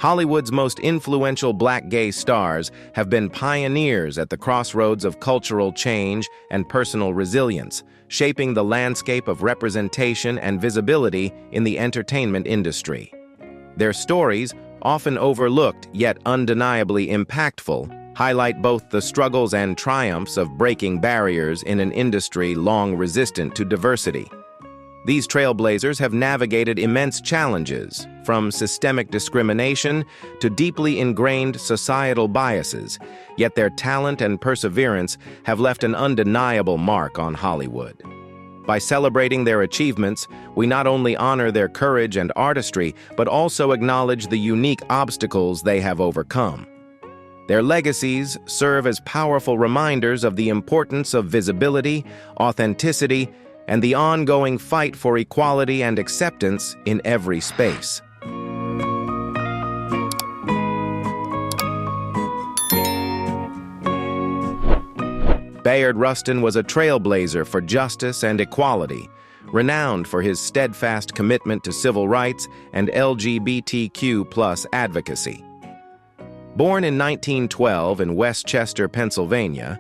Hollywood's most influential black gay stars have been pioneers at the crossroads of cultural change and personal resilience, shaping the landscape of representation and visibility in the entertainment industry. Their stories, often overlooked yet undeniably impactful, highlight both the struggles and triumphs of breaking barriers in an industry long resistant to diversity. These trailblazers have navigated immense challenges, from systemic discrimination to deeply ingrained societal biases, yet their talent and perseverance have left an undeniable mark on Hollywood. By celebrating their achievements, we not only honor their courage and artistry, but also acknowledge the unique obstacles they have overcome. Their legacies serve as powerful reminders of the importance of visibility, authenticity, and the ongoing fight for equality and acceptance in every space. Bayard Rustin was a trailblazer for justice and equality, renowned for his steadfast commitment to civil rights and LGBTQ+ advocacy. Born in 1912 in Westchester, Pennsylvania,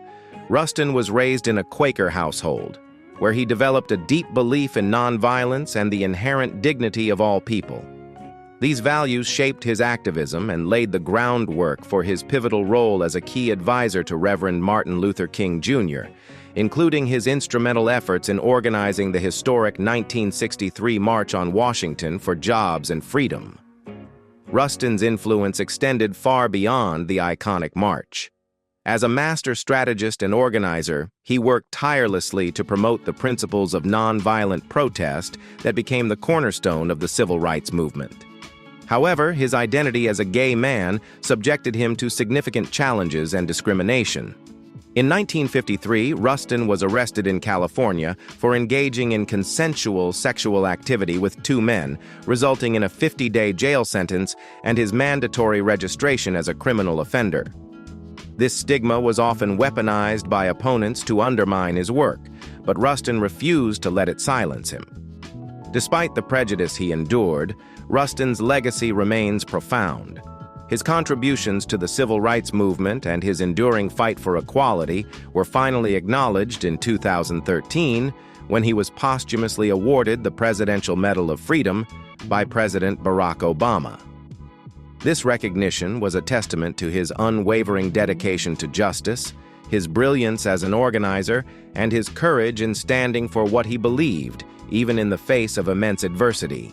Rustin was raised in a Quaker household, where he developed a deep belief in nonviolence and the inherent dignity of all people. These values shaped his activism and laid the groundwork for his pivotal role as a key advisor to Reverend Martin Luther King Jr., including his instrumental efforts in organizing the historic 1963 March on Washington for Jobs and Freedom. Rustin's influence extended far beyond the iconic march. As a master strategist and organizer, he worked tirelessly to promote the principles of nonviolent protest that became the cornerstone of the civil rights movement. However, his identity as a gay man subjected him to significant challenges and discrimination. In 1953, Rustin was arrested in California for engaging in consensual sexual activity with two men, resulting in a 50-day jail sentence and his mandatory registration as a criminal offender. This stigma was often weaponized by opponents to undermine his work, but Rustin refused to let it silence him. Despite the prejudice he endured, Rustin's legacy remains profound. His contributions to the civil rights movement and his enduring fight for equality were finally acknowledged in 2013 when he was posthumously awarded the Presidential Medal of Freedom by President Barack Obama. This recognition was a testament to his unwavering dedication to justice, his brilliance as an organizer, and his courage in standing for what he believed, even in the face of immense adversity.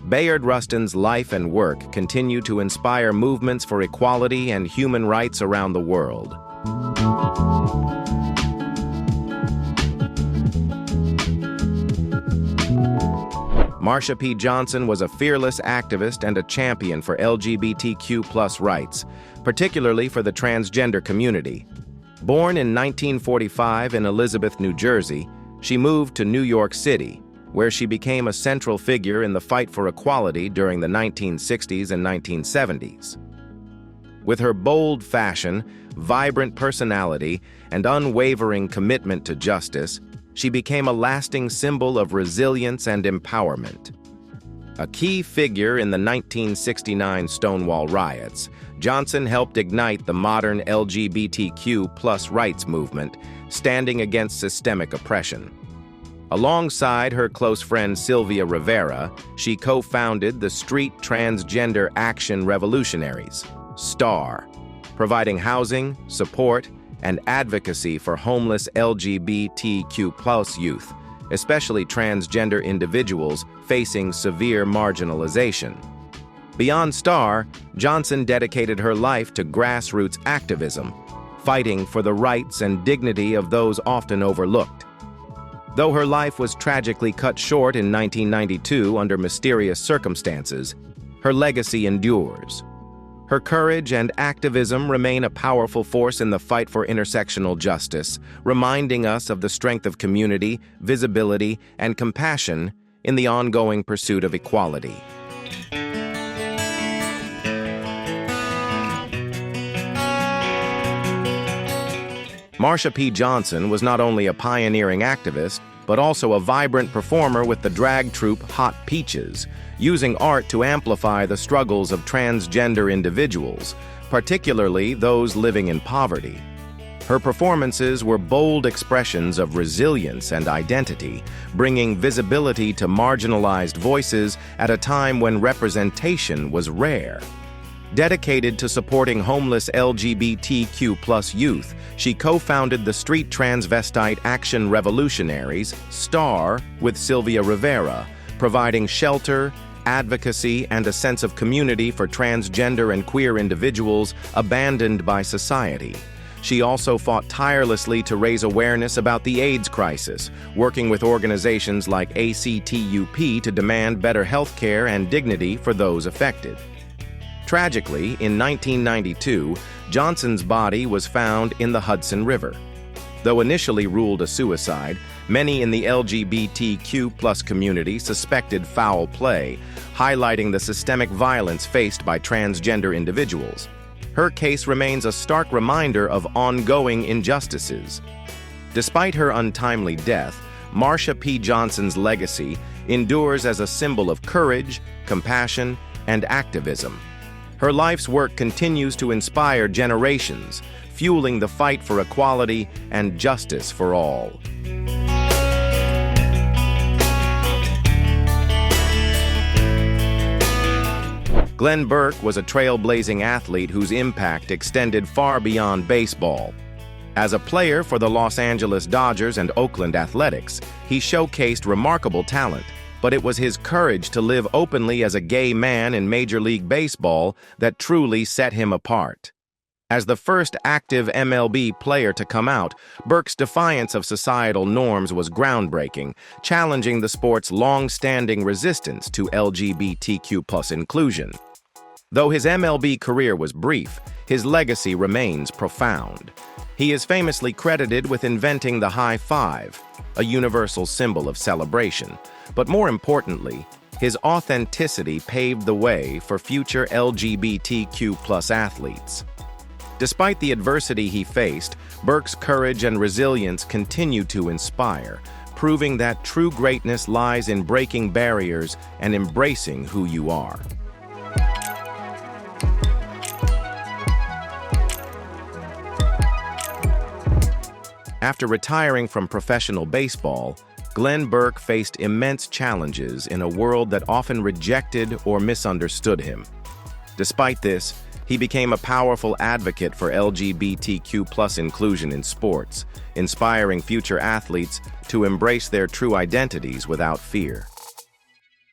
Bayard Rustin's life and work continue to inspire movements for equality and human rights around the world. Marsha P. Johnson was a fearless activist and a champion for LGBTQ+ rights, particularly for the transgender community. Born in 1945 in Elizabeth, New Jersey, she moved to New York City, where she became a central figure in the fight for equality during the 1960s and 1970s. With her bold fashion, vibrant personality, and unwavering commitment to justice, she became a lasting symbol of resilience and empowerment. A key figure in the 1969 Stonewall riots, Johnson helped ignite the modern LGBTQ+ rights movement, standing against systemic oppression. Alongside her close friend Sylvia Rivera, she co-founded the Street Transgender Action Revolutionaries, STAR, providing housing, support, and advocacy for homeless LGBTQ+ youth, especially transgender individuals facing severe marginalization. Beyond STAR, Johnson dedicated her life to grassroots activism, fighting for the rights and dignity of those often overlooked. Though her life was tragically cut short in 1992 under mysterious circumstances, her legacy endures. Her courage and activism remain a powerful force in the fight for intersectional justice, reminding us of the strength of community, visibility, and compassion in the ongoing pursuit of equality. Marsha P. Johnson was not only a pioneering activist, but also a vibrant performer with the drag troupe Hot Peaches, using art to amplify the struggles of transgender individuals, particularly those living in poverty. Her performances were bold expressions of resilience and identity, bringing visibility to marginalized voices at a time when representation was rare. Dedicated to supporting homeless LGBTQ+ youth, she co-founded the Street Transvestite Action Revolutionaries, STAR, with Sylvia Rivera, providing shelter, advocacy, and a sense of community for transgender and queer individuals abandoned by society. She also fought tirelessly to raise awareness about the AIDS crisis, working with organizations like ACTUP to demand better health care and dignity for those affected. Tragically, in 1992, Johnson's body was found in the Hudson River. Though initially ruled a suicide, many in the LGBTQ+ community suspected foul play, highlighting the systemic violence faced by transgender individuals. Her case remains a stark reminder of ongoing injustices. Despite her untimely death, Marsha P. Johnson's legacy endures as a symbol of courage, compassion, and activism. Her life's work continues to inspire generations, fueling the fight for equality and justice for all. Glenn Burke was a trailblazing athlete whose impact extended far beyond baseball. As a player for the Los Angeles Dodgers and Oakland Athletics, he showcased remarkable talent, but it was his courage to live openly as a gay man in Major League Baseball that truly set him apart. As the first active MLB player to come out, Burke's defiance of societal norms was groundbreaking, challenging the sport's long-standing resistance to LGBTQ+ inclusion. Though his MLB career was brief, his legacy remains profound. He is famously credited with inventing the high five, a universal symbol of celebration. But more importantly, his authenticity paved the way for future LGBTQ+ athletes. Despite the adversity he faced, Burke's courage and resilience continue to inspire, proving that true greatness lies in breaking barriers and embracing who you are. After retiring from professional baseball, Glenn Burke faced immense challenges in a world that often rejected or misunderstood him. Despite this, he became a powerful advocate for LGBTQ+ inclusion in sports, inspiring future athletes to embrace their true identities without fear.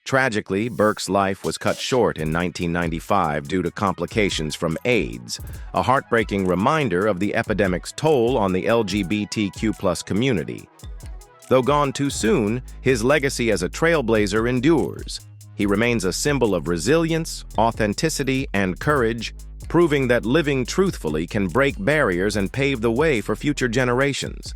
Tragically, Burke's life was cut short in 1995 due to complications from AIDS, a heartbreaking reminder of the epidemic's toll on the LGBTQ+ community. Though gone too soon, his legacy as a trailblazer endures. He remains a symbol of resilience, authenticity, and courage, proving that living truthfully can break barriers and pave the way for future generations.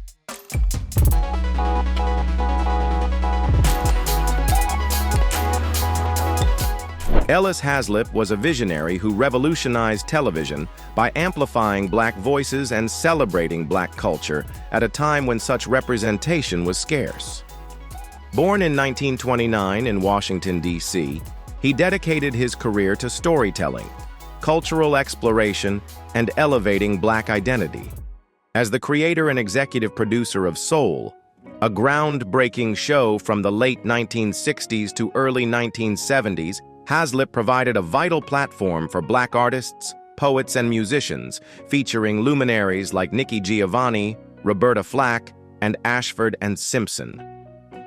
Ellis Haslip was a visionary who revolutionized television by amplifying Black voices and celebrating Black culture at a time when such representation was scarce. Born in 1929 in Washington, D.C., he dedicated his career to storytelling, cultural exploration, and elevating Black identity. As the creator and executive producer of Soul, a groundbreaking show from the late 1960s to early 1970s, Haslip provided a vital platform for Black artists, poets, and musicians, featuring luminaries like Nikki Giovanni, Roberta Flack, and Ashford and Simpson.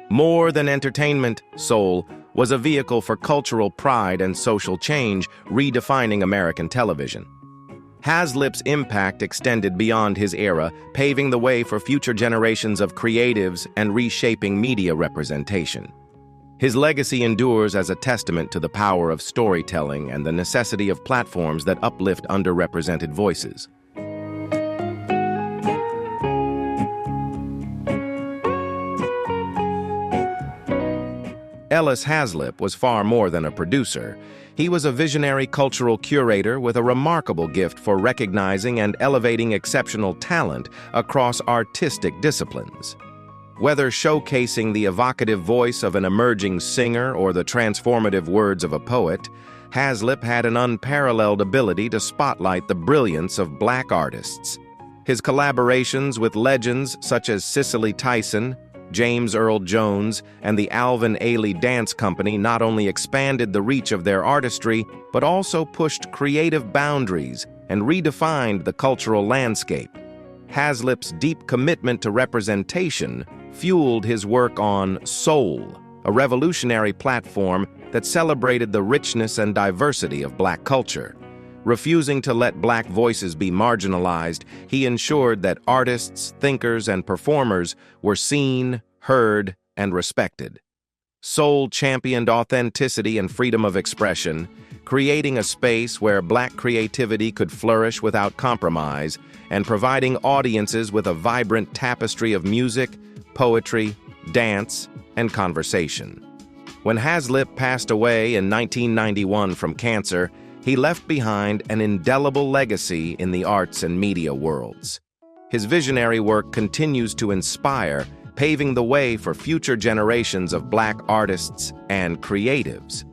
More than entertainment, Soul was a vehicle for cultural pride and social change, redefining American television. Haslip's impact extended beyond his era, paving the way for future generations of creatives and reshaping media representation. His legacy endures as a testament to the power of storytelling and the necessity of platforms that uplift underrepresented voices. Ellis Haslip was far more than a producer. He was a visionary cultural curator with a remarkable gift for recognizing and elevating exceptional talent across artistic disciplines. Whether showcasing the evocative voice of an emerging singer or the transformative words of a poet, Haslip had an unparalleled ability to spotlight the brilliance of Black artists. His collaborations with legends such as Cicely Tyson, James Earl Jones, and the Alvin Ailey Dance Company not only expanded the reach of their artistry, but also pushed creative boundaries and redefined the cultural landscape. Haslip's deep commitment to representation fueled his work on Soul, a revolutionary platform that celebrated the richness and diversity of Black culture. Refusing to let Black voices be marginalized, he ensured that artists, thinkers, and performers were seen, heard, and respected. Soul championed authenticity and freedom of expression, creating a space where Black creativity could flourish without compromise, and providing audiences with a vibrant tapestry of music, poetry, dance, and conversation. When Haslip passed away in 1991 from cancer, he left behind an indelible legacy in the arts and media worlds. His visionary work continues to inspire, paving the way for future generations of Black artists and creatives.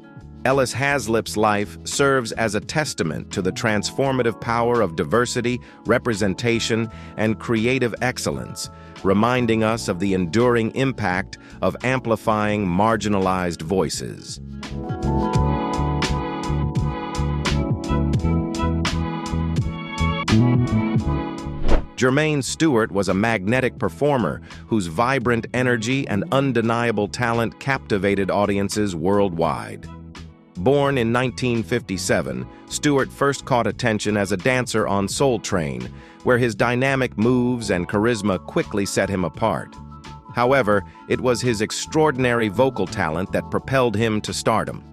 Ellis Haslip's life serves as a testament to the transformative power of diversity, representation, and creative excellence, reminding us of the enduring impact of amplifying marginalized voices. Jermaine Stewart was a magnetic performer whose vibrant energy and undeniable talent captivated audiences worldwide. Born in 1957, Stewart first caught attention as a dancer on Soul Train, where his dynamic moves and charisma quickly set him apart. However, it was his extraordinary vocal talent that propelled him to stardom.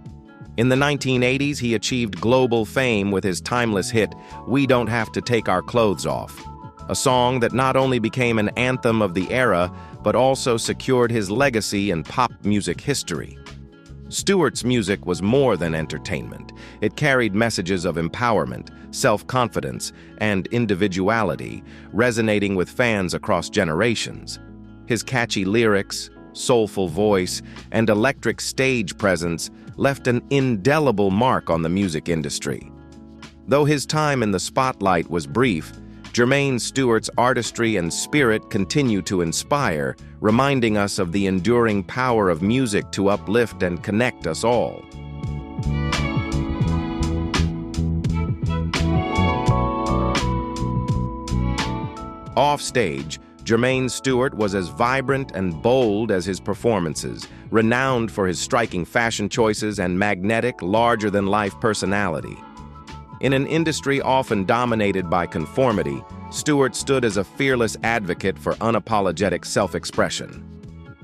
In the 1980s, he achieved global fame with his timeless hit, "We Don't Have to Take Our Clothes Off," a song that not only became an anthem of the era, but also secured his legacy in pop music history. Stewart's music was more than entertainment. It carried messages of empowerment, self-confidence, and individuality, resonating with fans across generations. His catchy lyrics, soulful voice, and electric stage presence left an indelible mark on the music industry. Though his time in the spotlight was brief, Jermaine Stewart's artistry and spirit continue to inspire, reminding us of the enduring power of music to uplift and connect us all. Offstage, Jermaine Stewart was as vibrant and bold as his performances, renowned for his striking fashion choices and magnetic, larger-than-life personality. In an industry often dominated by conformity, Stewart stood as a fearless advocate for unapologetic self-expression.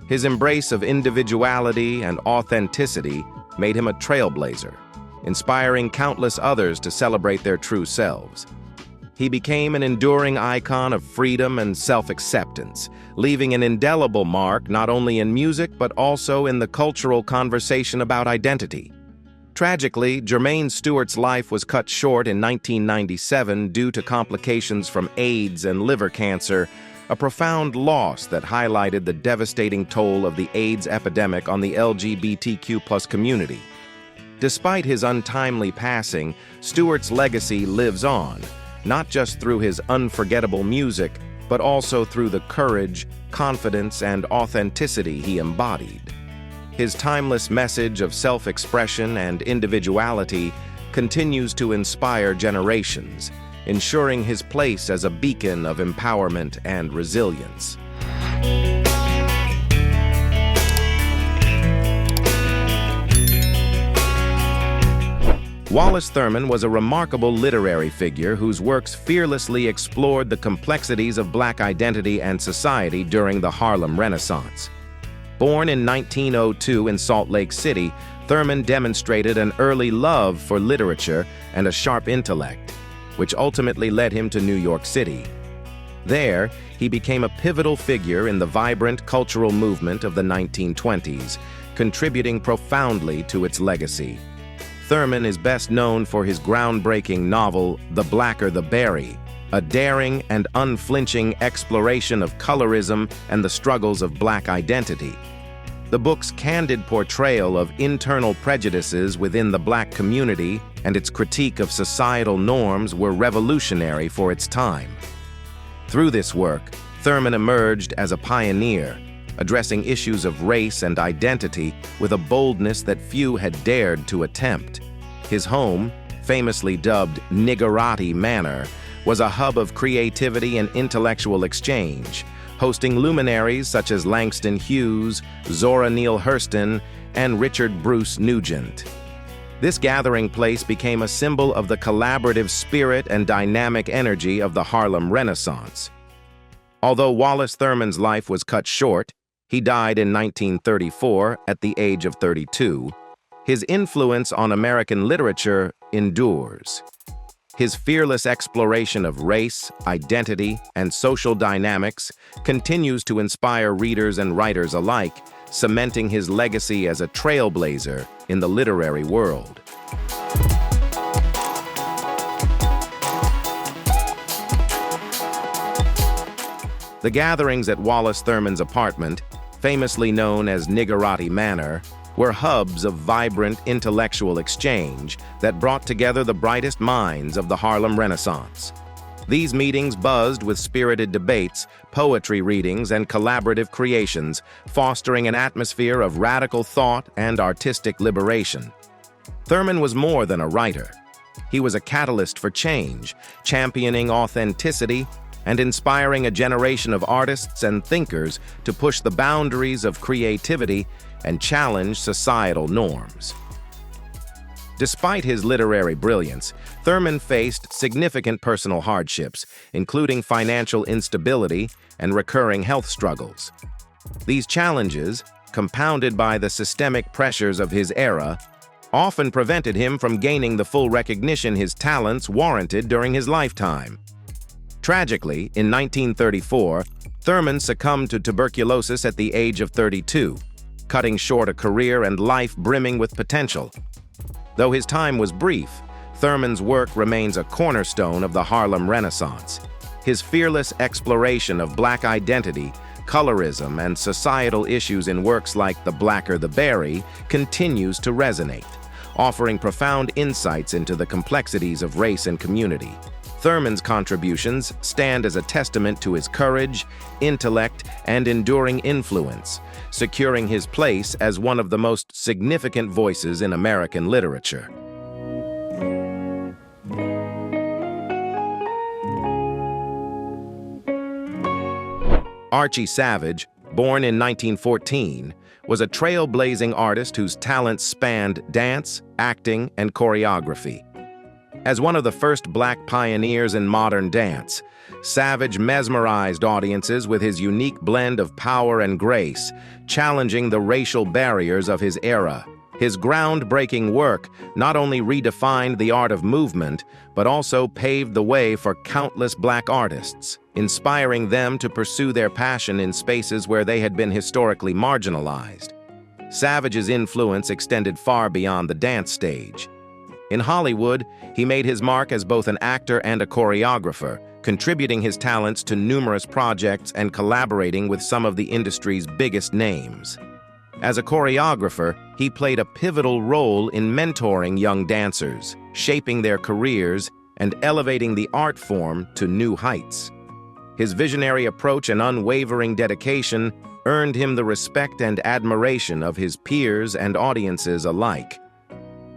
His embrace of individuality and authenticity made him a trailblazer, inspiring countless others to celebrate their true selves. He became an enduring icon of freedom and self-acceptance, leaving an indelible mark not only in music but also in the cultural conversation about identity. Tragically, Jermaine Stewart's life was cut short in 1997 due to complications from AIDS and liver cancer, a profound loss that highlighted the devastating toll of the AIDS epidemic on the LGBTQ+ community. Despite his untimely passing, Stewart's legacy lives on, not just through his unforgettable music, but also through the courage, confidence, and authenticity he embodied. His timeless message of self-expression and individuality continues to inspire generations, ensuring his place as a beacon of empowerment and resilience. Wallace Thurman was a remarkable literary figure whose works fearlessly explored the complexities of Black identity and society during the Harlem Renaissance. Born in 1902 in Salt Lake City, Thurman demonstrated an early love for literature and a sharp intellect, which ultimately led him to New York City. There, he became a pivotal figure in the vibrant cultural movement of the 1920s, contributing profoundly to its legacy. Thurman is best known for his groundbreaking novel, The Blacker the Berry, a daring and unflinching exploration of colorism and the struggles of Black identity. The book's candid portrayal of internal prejudices within the Black community and its critique of societal norms were revolutionary for its time. Through this work, Thurman emerged as a pioneer, addressing issues of race and identity with a boldness that few had dared to attempt. His home, famously dubbed Niggerati Manor, was a hub of creativity and intellectual exchange, hosting luminaries such as Langston Hughes, Zora Neale Hurston, and Richard Bruce Nugent. This gathering place became a symbol of the collaborative spirit and dynamic energy of the Harlem Renaissance. Although Wallace Thurman's life was cut short, he died in 1934 at the age of 32. His influence on American literature endures. His fearless exploration of race, identity, and social dynamics continues to inspire readers and writers alike, cementing his legacy as a trailblazer in the literary world. The gatherings at Wallace Thurman's apartment, famously known as Niggerati Manor, were hubs of vibrant intellectual exchange that brought together the brightest minds of the Harlem Renaissance. These meetings buzzed with spirited debates, poetry readings, and collaborative creations, fostering an atmosphere of radical thought and artistic liberation. Thurman was more than a writer. He was a catalyst for change, championing authenticity and inspiring a generation of artists and thinkers to push the boundaries of creativity and challenge societal norms. Despite his literary brilliance, Thurman faced significant personal hardships, including financial instability and recurring health struggles. These challenges, compounded by the systemic pressures of his era, often prevented him from gaining the full recognition his talents warranted during his lifetime. Tragically, in 1934, Thurman succumbed to tuberculosis at the age of 32, cutting short a career and life brimming with potential. Though his time was brief, Thurman's work remains a cornerstone of the Harlem Renaissance. His fearless exploration of Black identity, colorism, and societal issues in works like The Blacker the Berry continues to resonate, offering profound insights into the complexities of race and community. Thurman's contributions stand as a testament to his courage, intellect, and enduring influence, securing his place as one of the most significant voices in American literature. Archie Savage, born in 1914, was a trailblazing artist whose talents spanned dance, acting, and choreography. As one of the first Black pioneers in modern dance, Savage mesmerized audiences with his unique blend of power and grace, challenging the racial barriers of his era. His groundbreaking work not only redefined the art of movement, but also paved the way for countless Black artists, inspiring them to pursue their passion in spaces where they had been historically marginalized. Savage's influence extended far beyond the dance stage. In Hollywood, he made his mark as both an actor and a choreographer, contributing his talents to numerous projects and collaborating with some of the industry's biggest names. As a choreographer, he played a pivotal role in mentoring young dancers, shaping their careers, and elevating the art form to new heights. His visionary approach and unwavering dedication earned him the respect and admiration of his peers and audiences alike.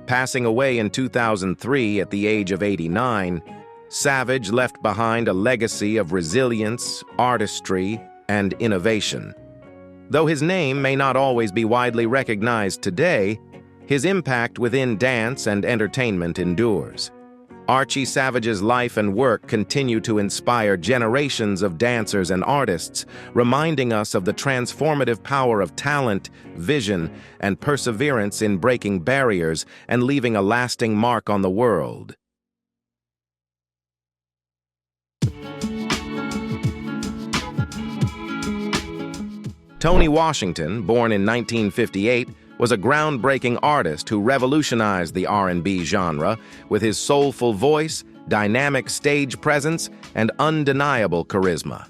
Passing away in 2003 at the age of 89, Savage left behind a legacy of resilience, artistry, and innovation. Though his name may not always be widely recognized today, his impact within dance and entertainment endures. Archie Savage's life and work continue to inspire generations of dancers and artists, reminding us of the transformative power of talent, vision, and perseverance in breaking barriers and leaving a lasting mark on the world. Tony Washington, born in 1958, was a groundbreaking artist who revolutionized the R&B genre with his soulful voice, dynamic stage presence, and undeniable charisma.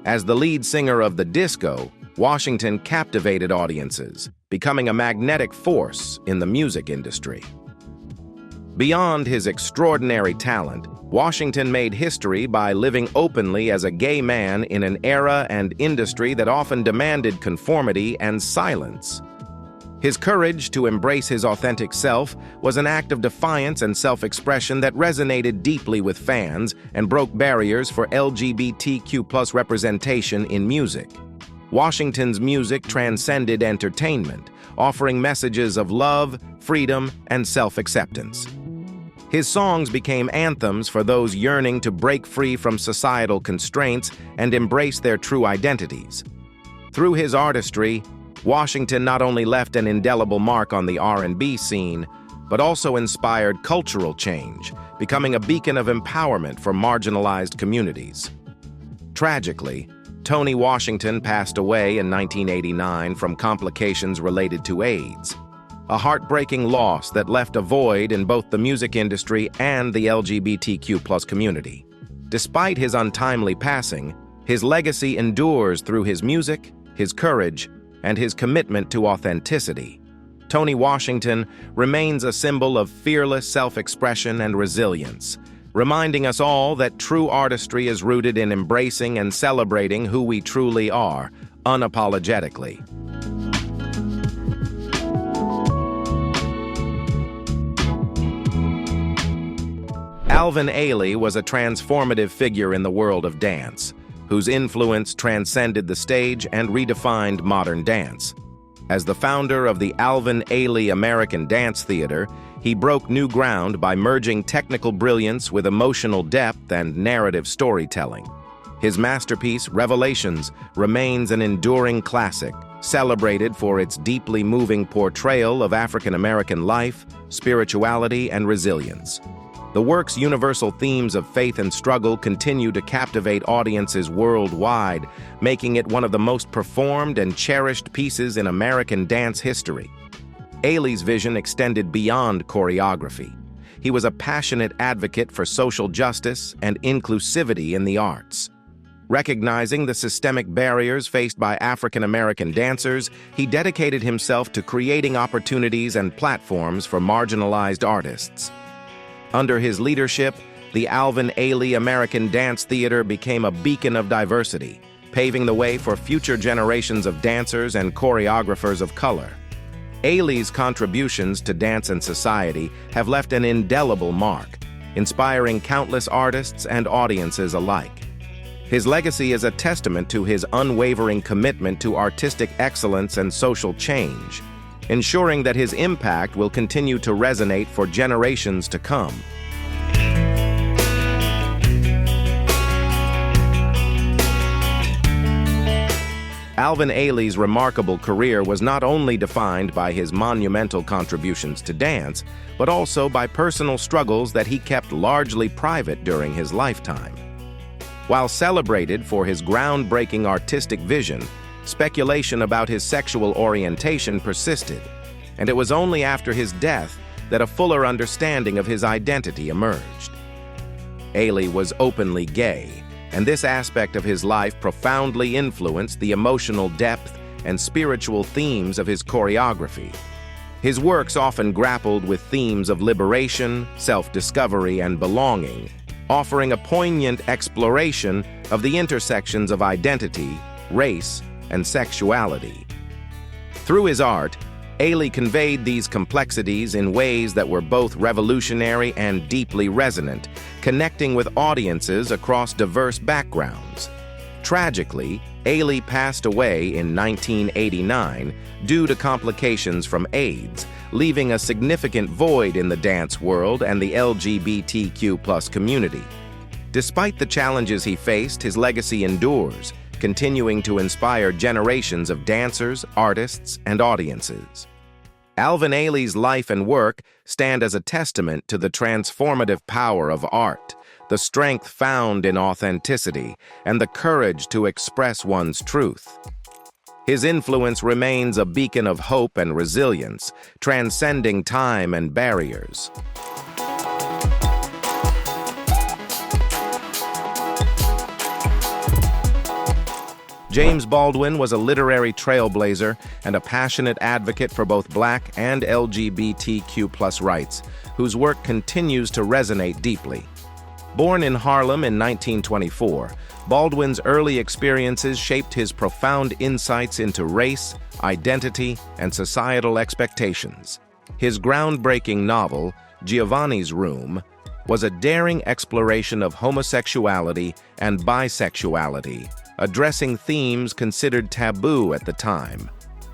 As the lead singer of the disco, Washington captivated audiences, becoming a magnetic force in the music industry. Beyond his extraordinary talent, Washington made history by living openly as a gay man in an era and industry that often demanded conformity and silence. His courage to embrace his authentic self was an act of defiance and self-expression that resonated deeply with fans and broke barriers for LGBTQ+ representation in music. Washington's music transcended entertainment, offering messages of love, freedom, and self-acceptance. His songs became anthems for those yearning to break free from societal constraints and embrace their true identities. Through his artistry, Washington not only left an indelible mark on the R&B scene, but also inspired cultural change, becoming a beacon of empowerment for marginalized communities. Tragically, Tony Washington passed away in 1989 from complications related to AIDS, a heartbreaking loss that left a void in both the music industry and the LGBTQ+ community. Despite his untimely passing, his legacy endures through his music, his courage, and his commitment to authenticity. Tony Washington remains a symbol of fearless self-expression and resilience, reminding us all that true artistry is rooted in embracing and celebrating who we truly are, unapologetically. Alvin Ailey was a transformative figure in the world of dance, whose influence transcended the stage and redefined modern dance. As the founder of the Alvin Ailey American Dance Theater, he broke new ground by merging technical brilliance with emotional depth and narrative storytelling. His masterpiece, Revelations, remains an enduring classic, celebrated for its deeply moving portrayal of African American life, spirituality, and resilience. The work's universal themes of faith and struggle continue to captivate audiences worldwide, making it one of the most performed and cherished pieces in American dance history. Ailey's vision extended beyond choreography. He was a passionate advocate for social justice and inclusivity in the arts. Recognizing the systemic barriers faced by African American dancers, he dedicated himself to creating opportunities and platforms for marginalized artists. Under his leadership, the Alvin Ailey American Dance Theater became a beacon of diversity, paving the way for future generations of dancers and choreographers of color. Ailey's contributions to dance and society have left an indelible mark, inspiring countless artists and audiences alike. His legacy is a testament to his unwavering commitment to artistic excellence and social change, ensuring that his impact will continue to resonate for generations to come. Alvin Ailey's remarkable career was not only defined by his monumental contributions to dance, but also by personal struggles that he kept largely private during his lifetime. While celebrated for his groundbreaking artistic vision, speculation about his sexual orientation persisted, and it was only after his death that a fuller understanding of his identity emerged. Ailey was openly gay, and this aspect of his life profoundly influenced the emotional depth and spiritual themes of his choreography. His works often grappled with themes of liberation, self-discovery, and belonging, offering a poignant exploration of the intersections of identity, race, and sexuality. Through his art, Ailey conveyed these complexities in ways that were both revolutionary and deeply resonant, connecting with audiences across diverse backgrounds. Tragically, Ailey passed away in 1989 due to complications from AIDS, leaving a significant void in the dance world and the LGBTQ+ community. Despite the challenges he faced, his legacy endures, continuing to inspire generations of dancers, artists, and audiences. Alvin Ailey's life and work stand as a testament to the transformative power of art, the strength found in authenticity, and the courage to express one's truth. His influence remains a beacon of hope and resilience, transcending time and barriers. James Baldwin was a literary trailblazer and a passionate advocate for both Black and LGBTQ+ rights, whose work continues to resonate deeply. Born in Harlem in 1924, Baldwin's early experiences shaped his profound insights into race, identity, and societal expectations. His groundbreaking novel, Giovanni's Room, was a daring exploration of homosexuality and bisexuality, addressing themes considered taboo at the time.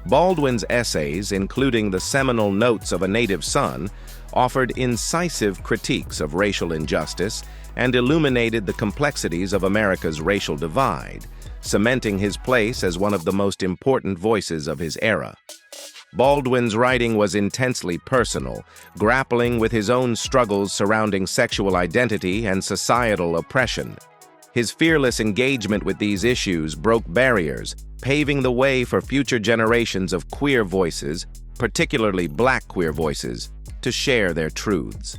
Baldwin's essays, including the seminal Notes of a Native Son, offered incisive critiques of racial injustice and illuminated the complexities of America's racial divide, cementing his place as one of the most important voices of his era. Baldwin's writing was intensely personal, grappling with his own struggles surrounding sexual identity and societal oppression. His fearless engagement with these issues broke barriers, paving the way for future generations of queer voices, particularly Black queer voices, to share their truths.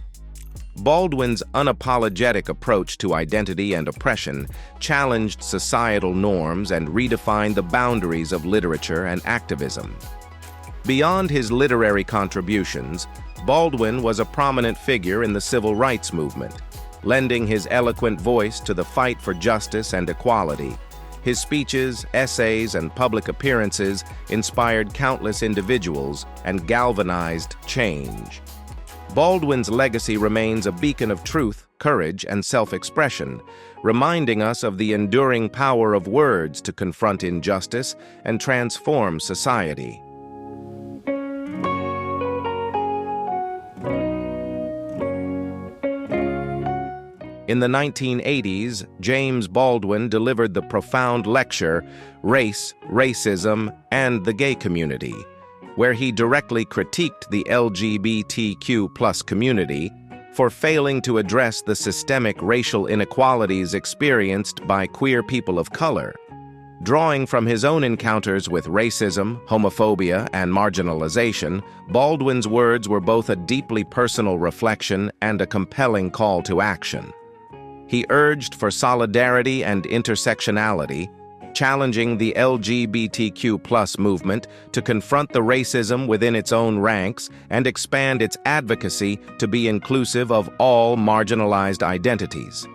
Baldwin's unapologetic approach to identity and oppression challenged societal norms and redefined the boundaries of literature and activism. Beyond his literary contributions, Baldwin was a prominent figure in the civil rights movement, lending his eloquent voice to the fight for justice and equality. His speeches, essays, and public appearances inspired countless individuals and galvanized change. Baldwin's legacy remains a beacon of truth, courage, and self-expression, reminding us of the enduring power of words to confront injustice and transform society. In the 1980s, James Baldwin delivered the profound lecture, Race, Racism, and the Gay Community, where he directly critiqued the LGBTQ+ community for failing to address the systemic racial inequalities experienced by queer people of color. Drawing from his own encounters with racism, homophobia, and marginalization, Baldwin's words were both a deeply personal reflection and a compelling call to action. He urged for solidarity and intersectionality, challenging the LGBTQ+ movement to confront the racism within its own ranks and expand its advocacy to be inclusive of all marginalized identities.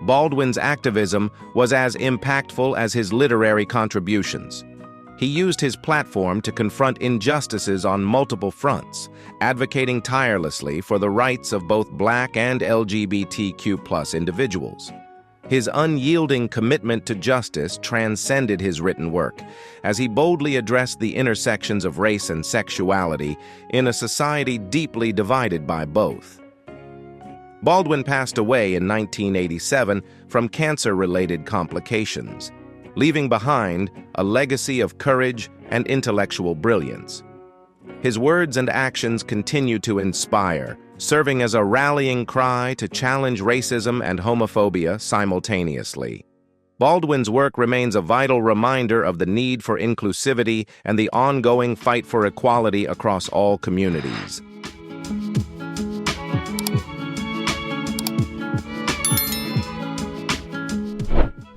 Baldwin's activism was as impactful as his literary contributions. He used his platform to confront injustices on multiple fronts, advocating tirelessly for the rights of both Black and LGBTQ+ individuals. His unyielding commitment to justice transcended his written work, as he boldly addressed the intersections of race and sexuality in a society deeply divided by both. Baldwin passed away in 1987 from cancer-related complications, leaving behind a legacy of courage and intellectual brilliance. His words and actions continue to inspire, serving as a rallying cry to challenge racism and homophobia simultaneously. Baldwin's work remains a vital reminder of the need for inclusivity and the ongoing fight for equality across all communities.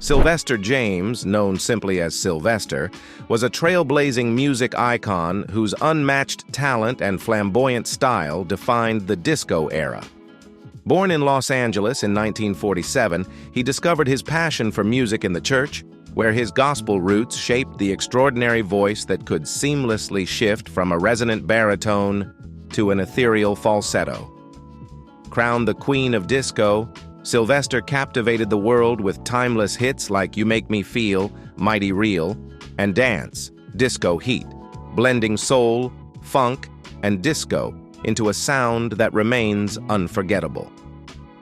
Sylvester James, known simply as Sylvester, was a trailblazing music icon whose unmatched talent and flamboyant style defined the disco era. Born in Los Angeles in 1947, he discovered his passion for music in the church, where his gospel roots shaped the extraordinary voice that could seamlessly shift from a resonant baritone to an ethereal falsetto. Crowned the Queen of Disco, Sylvester captivated the world with timeless hits like You Make Me Feel, Mighty Real, and Dance, Disco Heat, blending soul, funk, and disco into a sound that remains unforgettable.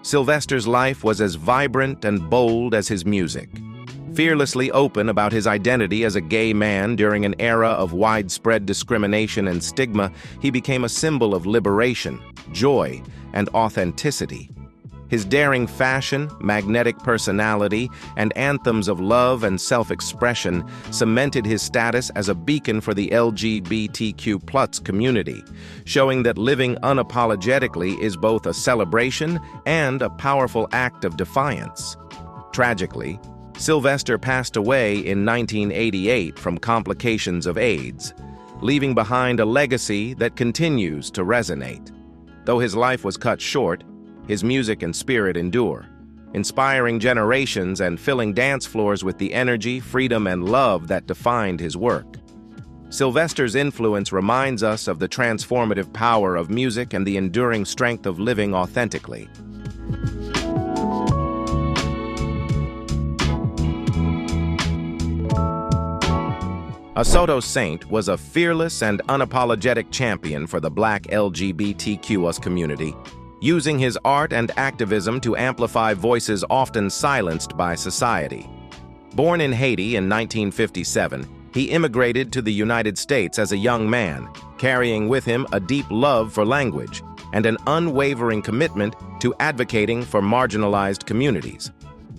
Sylvester's life was as vibrant and bold as his music. Fearlessly open about his identity as a gay man during an era of widespread discrimination and stigma, he became a symbol of liberation, joy, and authenticity. His daring fashion, magnetic personality, and anthems of love and self-expression cemented his status as a beacon for the LGBTQ+ community, showing that living unapologetically is both a celebration and a powerful act of defiance. Tragically, Sylvester passed away in 1988 from complications of AIDS, leaving behind a legacy that continues to resonate. Though his life was cut short, his music and spirit endure, inspiring generations and filling dance floors with the energy, freedom, and love that defined his work. Sylvester's influence reminds us of the transformative power of music and the enduring strength of living authentically. Asotto Saint was a fearless and unapologetic champion for the Black LGBTQ community, using his art and activism to amplify voices often silenced by society. Born in Haiti in 1957, he immigrated to the United States as a young man, carrying with him a deep love for language and an unwavering commitment to advocating for marginalized communities.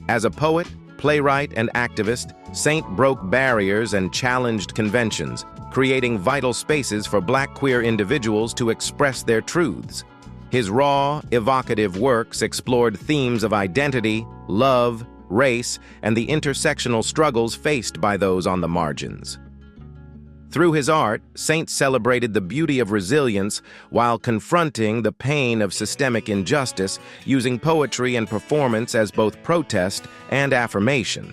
As a poet, playwright, and activist, Saint broke barriers and challenged conventions, creating vital spaces for Black queer individuals to express their truths. His raw, evocative works explored themes of identity, love, race, and the intersectional struggles faced by those on the margins. Through his art, Saint celebrated the beauty of resilience while confronting the pain of systemic injustice, using poetry and performance as both protest and affirmation.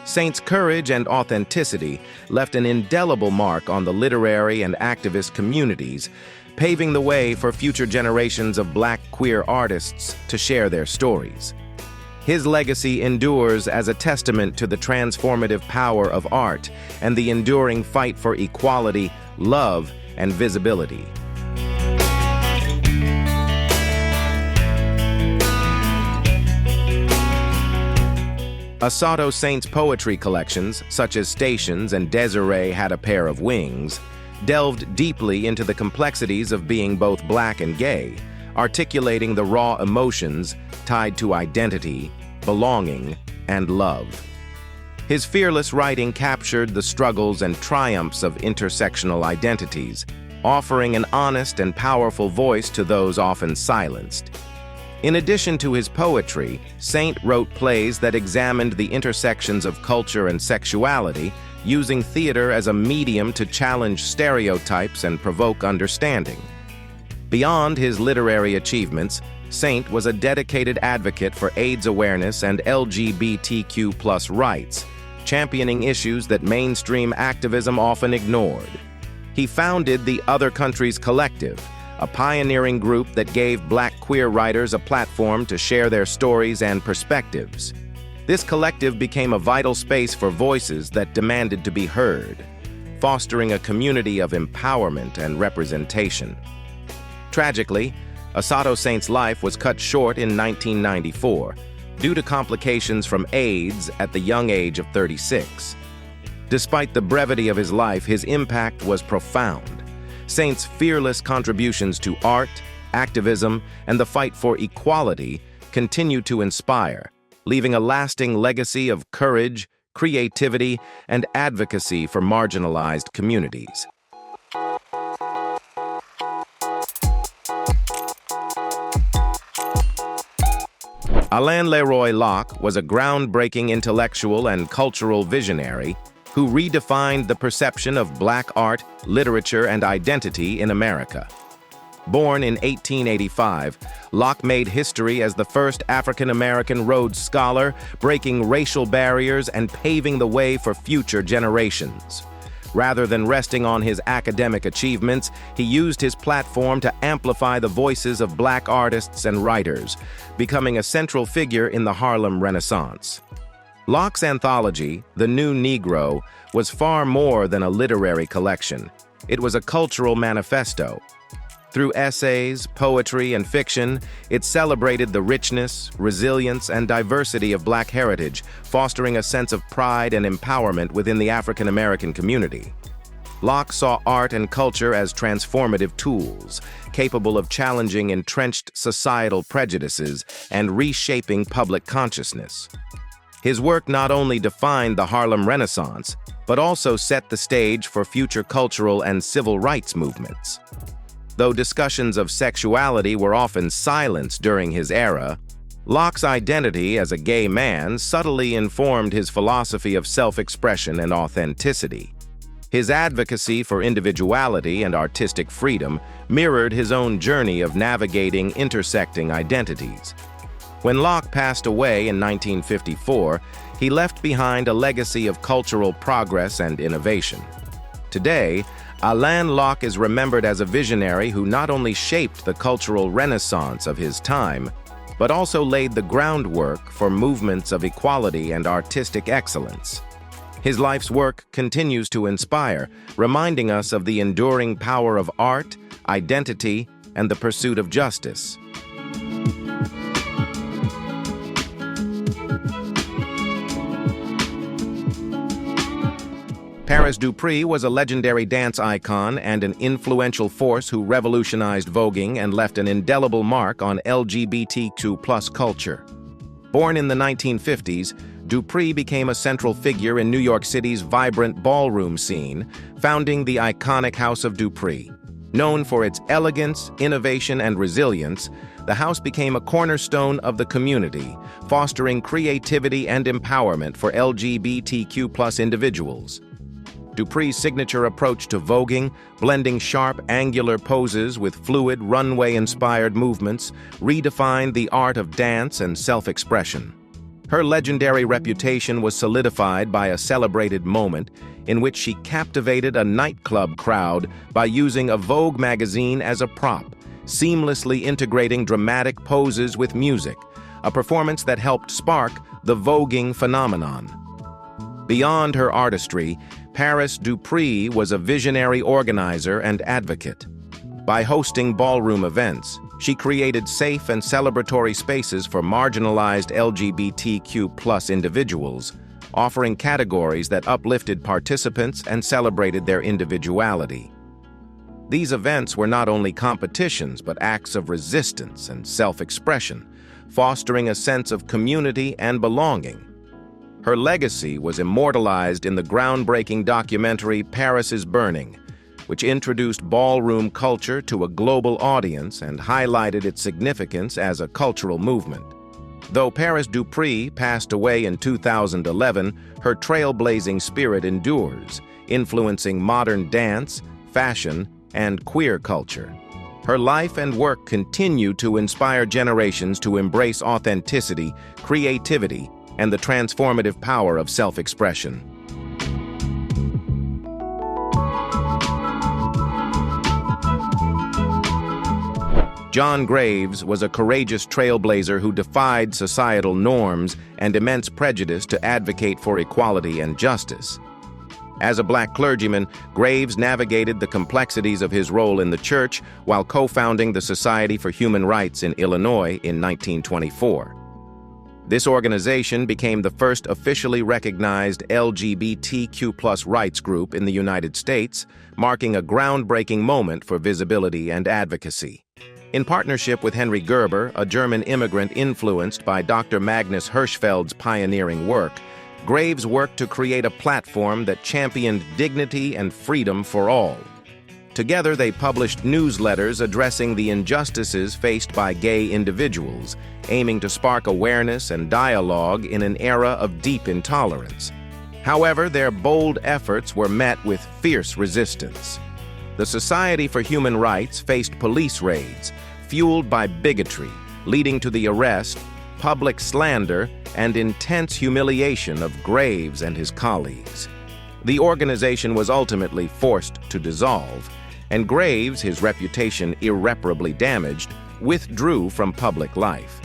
Saint's courage and authenticity left an indelible mark on the literary and activist communities, paving the way for future generations of Black queer artists to share their stories. His legacy endures as a testament to the transformative power of art and the enduring fight for equality, love, and visibility. Asotto Saint's poetry collections, such as Stations and Desiree Had a Pair of Wings, delved deeply into the complexities of being both Black and gay, articulating the raw emotions tied to identity, belonging, and love. His fearless writing captured the struggles and triumphs of intersectional identities, offering an honest and powerful voice to those often silenced. In addition to his poetry, Saint wrote plays that examined the intersections of culture and sexuality, using theater as a medium to challenge stereotypes and provoke understanding. Beyond his literary achievements, Saint was a dedicated advocate for AIDS awareness and LGBTQ+ rights, championing issues that mainstream activism often ignored. He founded the Other Countries Collective, a pioneering group that gave Black queer writers a platform to share their stories and perspectives. This collective became a vital space for voices that demanded to be heard, fostering a community of empowerment and representation. Tragically, Asotto Saint's life was cut short in 1994 due to complications from AIDS at the young age of 36. Despite the brevity of his life, his impact was profound. Saint's fearless contributions to art, activism, and the fight for equality continue to inspire, leaving a lasting legacy of courage, creativity, and advocacy for marginalized communities. Alain Leroy Locke was a groundbreaking intellectual and cultural visionary who redefined the perception of Black art, literature, and identity in America. Born in 1885, Locke made history as the first African-American Rhodes Scholar, breaking racial barriers and paving the way for future generations. Rather than resting on his academic achievements, he used his platform to amplify the voices of Black artists and writers, becoming a central figure in the Harlem Renaissance. Locke's anthology, The New Negro, was far more than a literary collection. It was a cultural manifesto. Through essays, poetry, and fiction, it celebrated the richness, resilience, and diversity of Black heritage, fostering a sense of pride and empowerment within the African American community. Locke saw art and culture as transformative tools, capable of challenging entrenched societal prejudices and reshaping public consciousness. His work not only defined the Harlem Renaissance, but also set the stage for future cultural and civil rights movements. Though discussions of sexuality were often silenced during his era, Locke's identity as a gay man subtly informed his philosophy of self-expression and authenticity. His advocacy for individuality and artistic freedom mirrored his own journey of navigating intersecting identities. When Locke passed away in 1954, he left behind a legacy of cultural progress and innovation. Today, Alain Locke is remembered as a visionary who not only shaped the cultural renaissance of his time, but also laid the groundwork for movements of equality and artistic excellence. His life's work continues to inspire, reminding us of the enduring power of art, identity, and the pursuit of justice. Paris Dupree was a legendary dance icon and an influential force who revolutionized voguing and left an indelible mark on LGBTQ+ culture. Born in the 1950s, Dupree became a central figure in New York City's vibrant ballroom scene, founding the iconic House of Dupree. Known for its elegance, innovation, and resilience, the house became a cornerstone of the community, fostering creativity and empowerment for LGBTQ+ individuals. Dupree's signature approach to voguing, blending sharp, angular poses with fluid, runway-inspired movements, redefined the art of dance and self-expression. Her legendary reputation was solidified by a celebrated moment in which she captivated a nightclub crowd by using a Vogue magazine as a prop, seamlessly integrating dramatic poses with music, a performance that helped spark the voguing phenomenon. Beyond her artistry, Paris Dupree was a visionary organizer and advocate. By hosting ballroom events, she created safe and celebratory spaces for marginalized LGBTQ+ individuals, offering categories that uplifted participants and celebrated their individuality. These events were not only competitions but acts of resistance and self-expression, fostering a sense of community and belonging. Her legacy was immortalized in the groundbreaking documentary Paris is Burning, which introduced ballroom culture to a global audience and highlighted its significance as a cultural movement. Though Paris Dupree passed away in 2011, her trailblazing spirit endures, influencing modern dance, fashion, and queer culture. Her life and work continue to inspire generations to embrace authenticity, creativity, and the transformative power of self-expression. John Graves was a courageous trailblazer who defied societal norms and immense prejudice to advocate for equality and justice. As a Black clergyman, Graves navigated the complexities of his role in the church while co-founding the Society for Human Rights in Illinois in 1924. This organization became the first officially recognized LGBTQ+ rights group in the United States, marking a groundbreaking moment for visibility and advocacy. In partnership with Henry Gerber, a German immigrant influenced by Dr. Magnus Hirschfeld's pioneering work, Graves worked to create a platform that championed dignity and freedom for all. Together, they published newsletters addressing the injustices faced by gay individuals, aiming to spark awareness and dialogue in an era of deep intolerance. However, their bold efforts were met with fierce resistance. The Society for Human Rights faced police raids, fueled by bigotry, leading to the arrest, public slander, and intense humiliation of Graves and his colleagues. The organization was ultimately forced to dissolve, and Graves, his reputation irreparably damaged, withdrew from public life.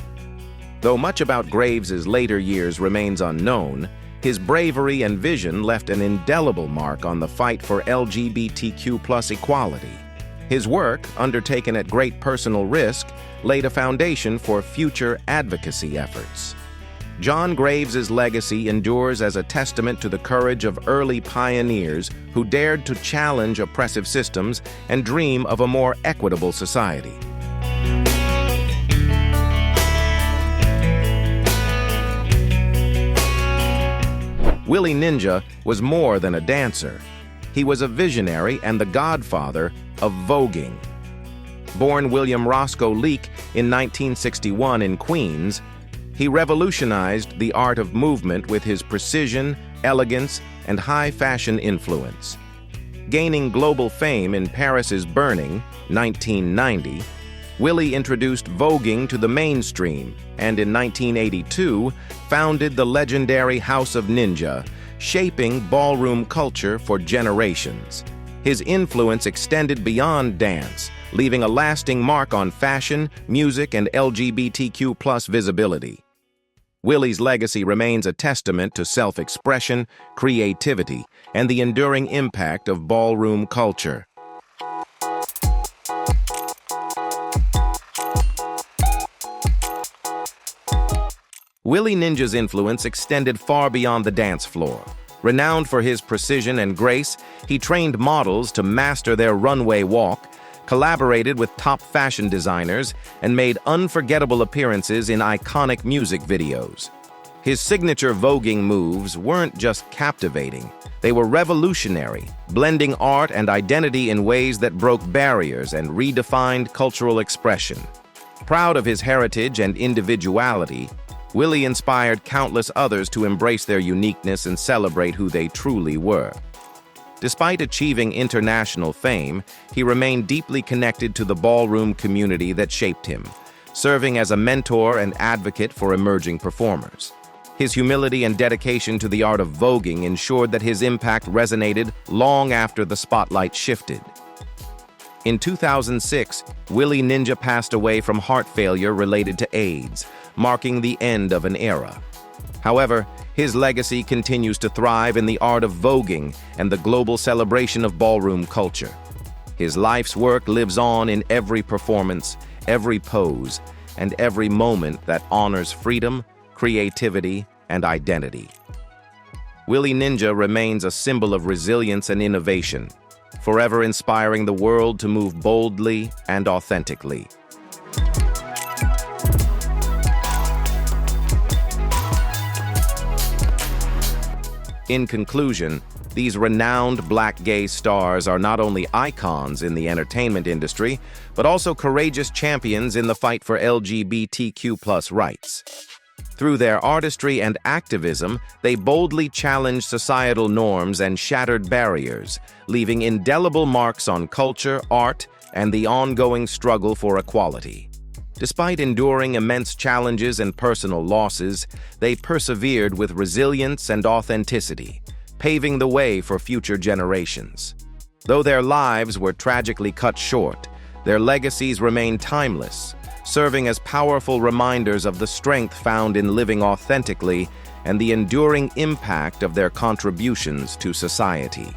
Though much about Graves's later years remains unknown, his bravery and vision left an indelible mark on the fight for LGBTQ+ equality. His work, undertaken at great personal risk, laid a foundation for future advocacy efforts. John Graves's legacy endures as a testament to the courage of early pioneers who dared to challenge oppressive systems and dream of a more equitable society. Willie Ninja was more than a dancer. He was a visionary and the godfather of voguing. Born William Roscoe Leake in 1961 in Queens, He revolutionized the art of movement with his precision, elegance, and high-fashion influence. Gaining global fame in Paris's Burning, 1990, Willie introduced voguing to the mainstream and in 1982 founded the legendary House of Ninja, shaping ballroom culture for generations. His influence extended beyond dance, leaving a lasting mark on fashion, music, and LGBTQ+ visibility. Willie's legacy remains a testament to self-expression, creativity, and the enduring impact of ballroom culture. Willie Ninja's influence extended far beyond the dance floor. Renowned for his precision and grace, he trained models to master their runway walk, collaborated with top fashion designers, and made unforgettable appearances in iconic music videos. His signature voguing moves weren't just captivating, they were revolutionary, blending art and identity in ways that broke barriers and redefined cultural expression. Proud of his heritage and individuality, Willie inspired countless others to embrace their uniqueness and celebrate who they truly were. Despite achieving international fame, he remained deeply connected to the ballroom community that shaped him, serving as a mentor and advocate for emerging performers. His humility and dedication to the art of voguing ensured that his impact resonated long after the spotlight shifted. In 2006, Willie Ninja passed away from heart failure related to AIDS, marking the end of an era. However, his legacy continues to thrive in the art of voguing and the global celebration of ballroom culture. His life's work lives on in every performance, every pose, and every moment that honors freedom, creativity, and identity. Willie Ninja remains a symbol of resilience and innovation, forever inspiring the world to move boldly and authentically. In conclusion, these renowned black gay stars are not only icons in the entertainment industry, but also courageous champions in the fight for LGBTQ+ rights. Through their artistry and activism, they boldly challenged societal norms and shattered barriers, leaving indelible marks on culture, art, and the ongoing struggle for equality. Despite enduring immense challenges and personal losses, they persevered with resilience and authenticity, paving the way for future generations. Though their lives were tragically cut short, their legacies remain timeless, serving as powerful reminders of the strength found in living authentically and the enduring impact of their contributions to society.